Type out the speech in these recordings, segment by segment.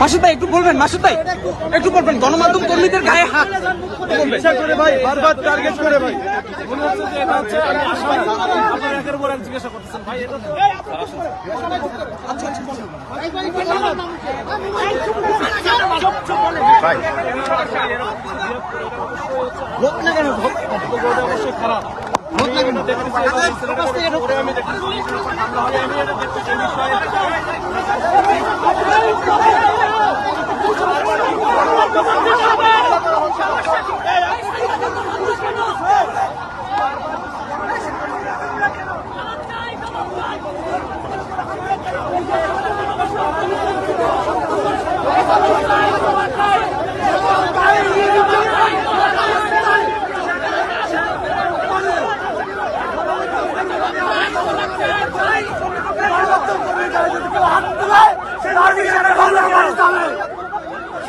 মাসুদ ভাই একটু বলবেন, মাসুদ ভাই একটু বলবেন, গণমাধ্যম কর্মীদের গায়ে হাত করে ভাই, বারবার টার্গেট করে ভাই। জিজ্ঞাসা করতেছেন ভাই, অবশ্যই খারাপ।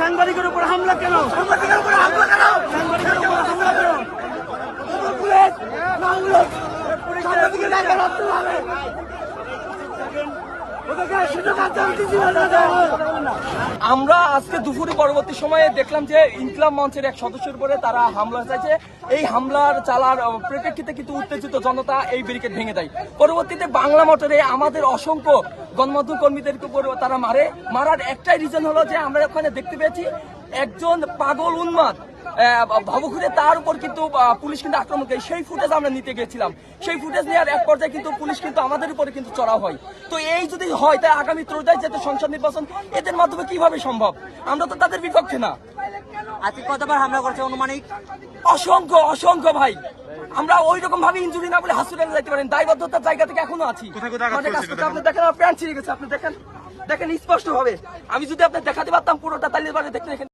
সাংবাদিকের উপর হামলা কেন? সাংবাদিকের উপর হামলা কেন? সাংবাদিকের উপর হামলা কেন? পুলিশ সাংবাদিকের গায়ে হাত তুলবে। আমরা আজকে দুপুরে পরবর্তী সময়ে দেখলাম যে ইনকলাব মঞ্চের এক সদস্যের উপরে তারা হামলা চাইছে। এই হামলার চালার পরিপ্রেক্ষিতে কিন্তু উত্তেজিত জনতা এই ব্যারিকেড ভেঙে দেয়। পরবর্তীতে বাংলা মোটরে আমাদের অসংখ্য গণমাধ্যম কর্মীদেরকে উপর তারা মারার একটাই রিজন হলো যে আমরা ওখানে দেখতে পেয়েছি একজন পাগল উন্মাদ ভবঘুরে তার উপর কিন্তু পুলিশ কিন্তু আক্রমণ করে। সেই ফুটেজ আমরা নিতে গেছিলাম। সেই ফুটেজ নেওয়ার এক পর্যায়ে কিন্তু পুলিশ কিন্তু আমাদের উপরে কিন্তু চড়াও হয়। তো এই যদি হয় তাই আগামী ত্রয়োদশ জাতীয় সংসদ নির্বাচন এদের মাধ্যমে কিভাবে সম্ভব? আমরা তো তাদের বিপক্ষে না। আজকে কতবার হামলা করছে অনুমানিক? অসংখ্য ভাই। আমরা ওই রকম ভাবে ইনজুরি না বলে হসপিটালে যাইতে পারেন, দায়বদ্ধতার জায়গা থেকে এখনো আছি। আপনি দেখেন প্যান্ট ছিঁড়ে গেছে, আপনি দেখেন স্পষ্ট ভাবে। আমি যদি আপনার দেখাতে পারতাম পুরোটা, তাহলে দেখেন